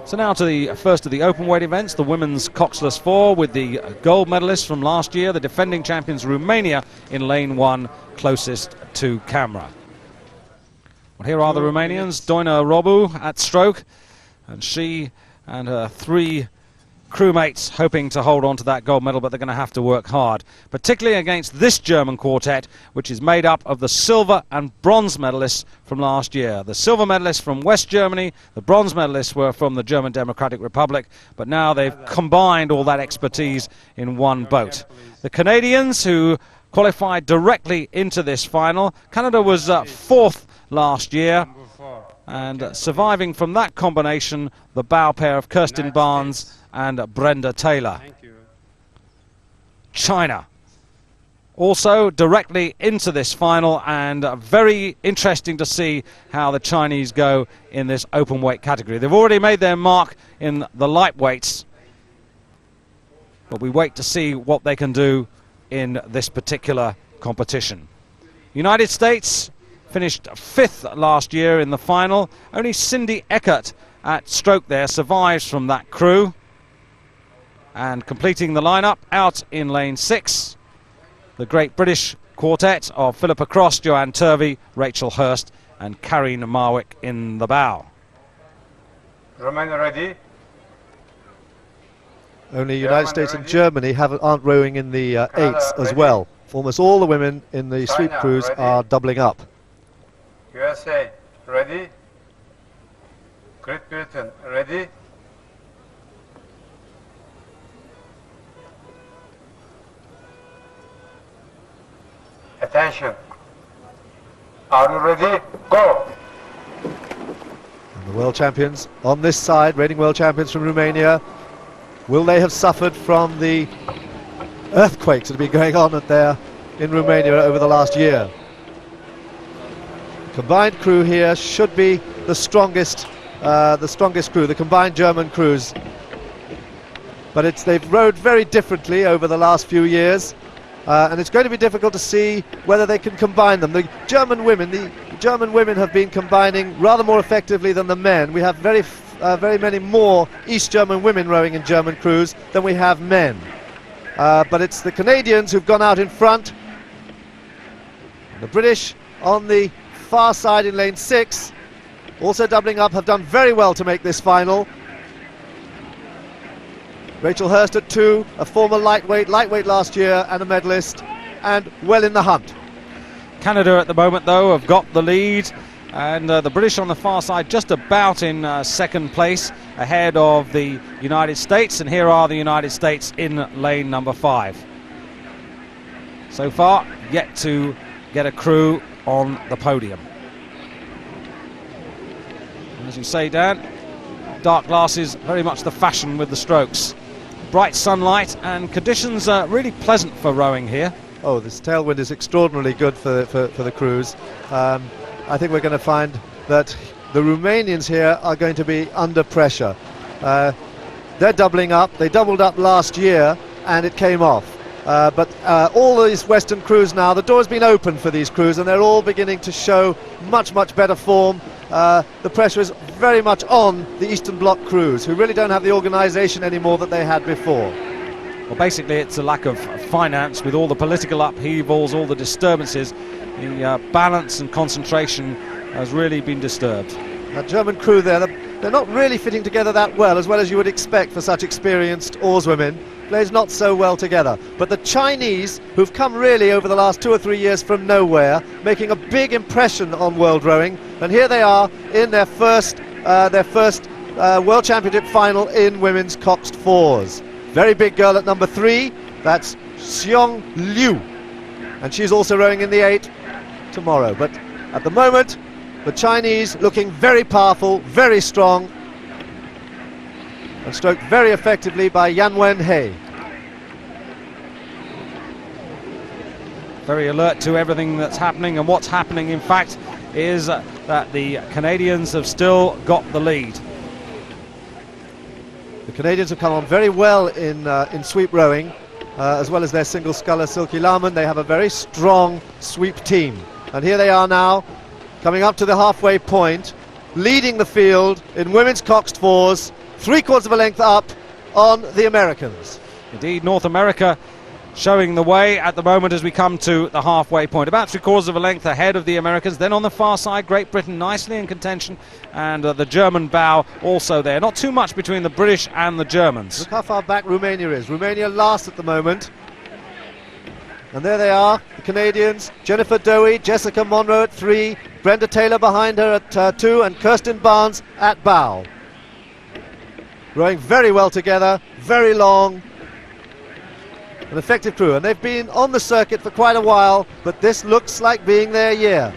So now to the first of the open weight events, the women's Coxless 4 with the gold medalists from last year, the defending champions Romania in lane 1, closest to camera. Well, here are the Romanians, Doina Robu at stroke, and she and her 3 crewmates hoping to hold on to that gold medal, but they're going to have to work hard, particularly against this German quartet, which is made up of the silver and bronze medalists from last year. The silver medalists from West Germany, the bronze medalists were from the German Democratic Republic, but now they've combined all that expertise in one boat. The Canadians, who qualified directly into this final, Canada was 4th last year, and surviving from that combination, the bow pair of Kirsten Barnes and Brenda Taylor. China also directly into this final, and very interesting to see how the Chinese go in this open weight category. They've already made their mark in the lightweights, but we wait to see what they can do in this particular competition. United States finished 5th last year in the final. Only Cindy Eckert at stroke there survives from that crew. And completing the lineup out in lane 6, the great British quartet of Philippa Cross, Joanne Turvey, Rachel Hurst and Karine Marwick in the bow. Romania ready? Only United States and Germany aren't rowing in the 8s as well. Almost all the women in the sweep crews are doubling up. USA ready? Great Britain ready? Attention. Are you ready? Go! And the world champions on this side, reigning world champions from Romania, will they have suffered from the earthquakes that have been going on in Romania over the last year? The combined crew here should be the strongest crew, the combined German crews. But they've rowed very differently over the last few years. And it's going to be difficult to see whether they can combine them. The German women have been combining rather more effectively than the men. We have very many more East German women rowing in German crews than we have men. But it's the Canadians who've gone out in front. The British on the far side in lane 6, also doubling up, have done very well to make this final. Rachel Hurst at 2, a former lightweight last year and a medalist, and well in the hunt. Canada at the moment, though, have got the lead, and the British on the far side just about in 2nd place, ahead of the United States, and here are the United States in lane number 5. So far, yet to get a crew on the podium. And as you say, Dan, dark glasses, very much the fashion with the strokes. Bright sunlight and conditions are really pleasant for rowing here. Oh, this tailwind is extraordinarily good for the crews. I think we're going to find that the Romanians here are going to be under pressure. They're doubling up. They doubled up last year and it came off. But all these Western crews now, the door's been opened for these crews and they're all beginning to show much better form. The pressure is very much on the Eastern Bloc crews, who really don't have the organisation anymore that they had before. Well, basically it's a lack of finance with all the political upheavals, all the disturbances. The balance and concentration has really been disturbed. That German crew there, they're not really fitting together that well as you would expect for such experienced oarswomen. Plays not so well together. But the Chinese, who've come really over the last 2 or 3 years from nowhere, making a big impression on world rowing, and here they are in their first World Championship final in women's Coxed 4s. Very big girl at number 3, that's Xiong Liu, and she's also rowing in the 8 tomorrow. But at the moment, the Chinese looking very powerful, very strong, and stroked very effectively by Yan Wen-hei. Very alert to everything that's happening, and what's happening in fact is that the Canadians have still got the lead. The Canadians have come on very well in sweep rowing, as well as their single sculler Silky Laman. They have a very strong sweep team, and here they are now coming up to the halfway point, leading the field in women's Coxed 4s. 3/4 of a length up on the Americans. Indeed, North America showing the way at the moment as we come to the halfway point. About 3/4 of a length ahead of the Americans. Then on the far side, Great Britain nicely in contention, and the German bow also there. Not too much between the British and the Germans. Look how far back Romania is. Romania last at the moment. And there they are, the Canadians. Jennifer Doey, Jessica Monroe at 3, Brenda Taylor behind her at 2, and Kirsten Barnes at bow. Rowing very well together, very long. An effective crew, and they've been on the circuit for quite a while, but this looks like being their year.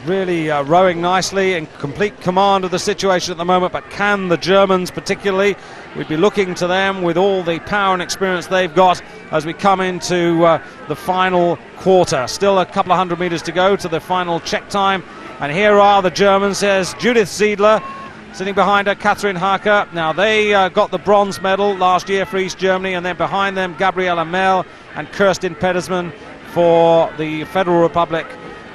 Really rowing nicely, in complete command of the situation at the moment, but can the Germans particularly? We'd be looking to them with all the power and experience they've got as we come into the final quarter. Still a couple of 100 metres to go to the final check time, and here are the Germans. There's Judith Zeidler sitting behind her, Catherine Haacker. Now they got the bronze medal last year for East Germany, and then behind them Gabriela Mehl and Kerstin Petersmann for the Federal Republic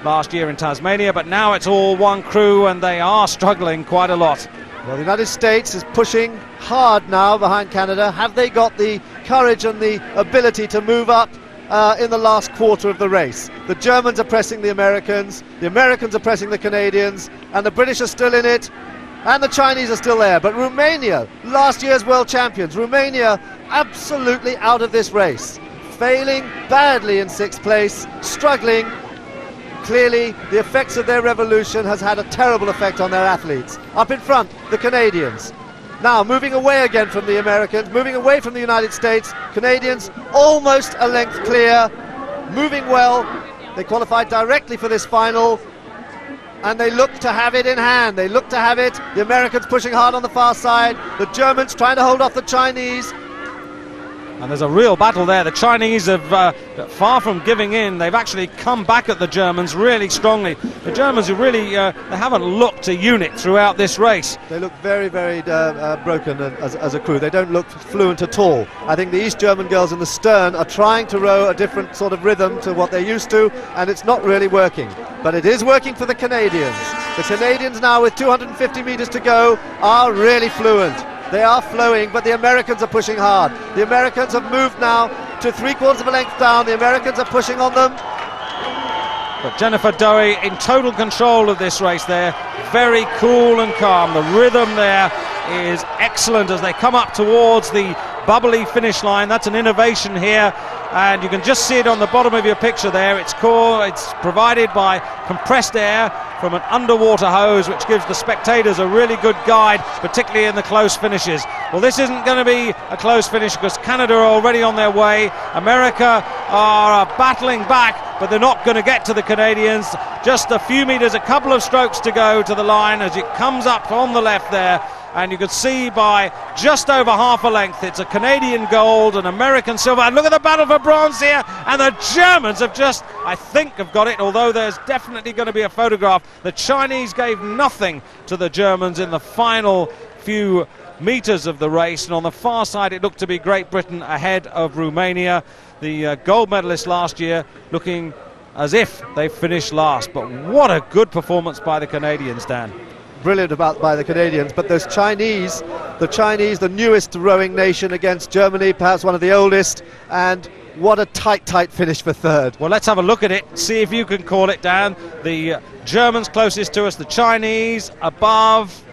last year in Tasmania. But now it's all one crew, and they are struggling quite a lot. Well, the United States is pushing hard now behind Canada. Have they got the courage and the ability to move up in the last quarter of the race? The Germans are pressing the Americans are pressing the Canadians, and the British are still in it. And the Chinese are still there. But Romania, last year's world champions, Romania absolutely out of this race. Failing badly in 6th place, struggling. Clearly, the effects of their revolution has had a terrible effect on their athletes. Up in front, the Canadians. Now moving away again from the Americans, moving away from the United States. Canadians almost a length clear, moving well. They qualified directly for this final, and they look to have it in hand. They look to have it. The Americans pushing hard on the far side. The Germans trying to hold off the Chinese. And there's a real battle there. The Chinese have, far from giving in, they've actually come back at the Germans really strongly. The Germans who really they haven't looked a unit throughout this race. They look very, very broken as a crew. They don't look fluent at all. I think the East German girls in the stern are trying to row a different sort of rhythm to what they're used to, and it's not really working. But it is working for the Canadians. The Canadians now, with 250 metres to go, are really fluent. They are flowing, but the Americans are pushing hard. The Americans have moved now to 3/4 of a length down. The Americans are pushing on them. But Jennifer Doey in total control of this race there. Very cool and calm. The rhythm there is excellent as they come up towards the bubbly finish line. That's an innovation here, and you can just see it on the bottom of your picture there. It's provided by compressed air from an underwater hose, which gives the spectators a really good guide, particularly in the close finishes. Well, this isn't going to be a close finish because Canada are already on their way. America are battling back, but they're not going to get to the Canadians. Just a few meters, a couple of strokes to go to the line as it comes up on the left there. And you can see by just over half a length, it's a Canadian gold, an American silver. And look at the battle for bronze here. And the Germans have just, I think, have got it, although there's definitely going to be a photograph. The Chinese gave nothing to the Germans in the final few meters of the race. And on the far side, it looked to be Great Britain ahead of Romania. The gold medalist last year looking as if they finished last. But what a good performance by the Canadians, Dan. Brilliant by the Canadians, but those Chinese, the newest rowing nation against Germany, perhaps one of the oldest, and what a tight finish for third. Well, let's have a look at it, see if you can call it, Dan. The Germans closest to us, the Chinese above.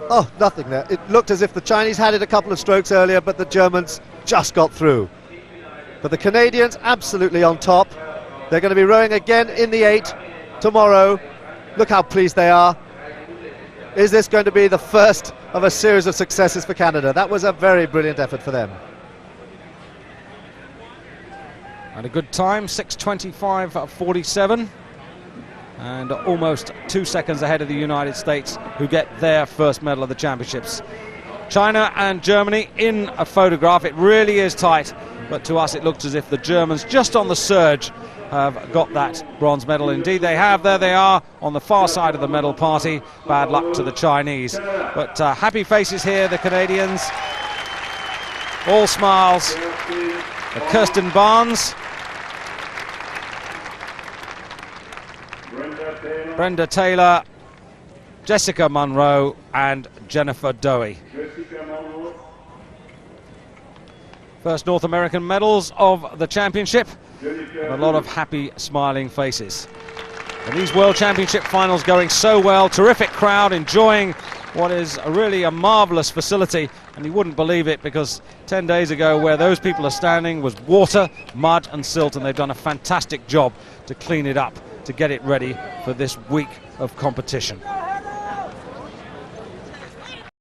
Oh, nothing there. It looked as if the Chinese had it a couple of strokes earlier, but the Germans just got through. But the Canadians absolutely on top. They're going to be rowing again in the 8 tomorrow. Look how pleased they are. Is this going to be the first of a series of successes for Canada? That was a very brilliant effort for them. And a good time, 6:25.47. And almost 2 seconds ahead of the United States, who get their first medal of the championships. China and Germany in a photograph. It really is tight, but to us it looks as if the Germans, just on the surge, have got that bronze medal. Indeed they have. There they are on the far side of the medal party. Bad luck to the Chinese, but happy faces here, the Canadians, all smiles. Kirsten Barnes Brenda Taylor, Jessica Monroe and Jennifer Doey. First North American medals of the championship, and a lot of happy smiling faces. And these World Championship finals going so well, terrific crowd enjoying what is really a marvellous facility, and you wouldn't believe it because 10 days ago where those people are standing was water, mud and silt, and they've done a fantastic job to clean it up to get it ready for this week of competition.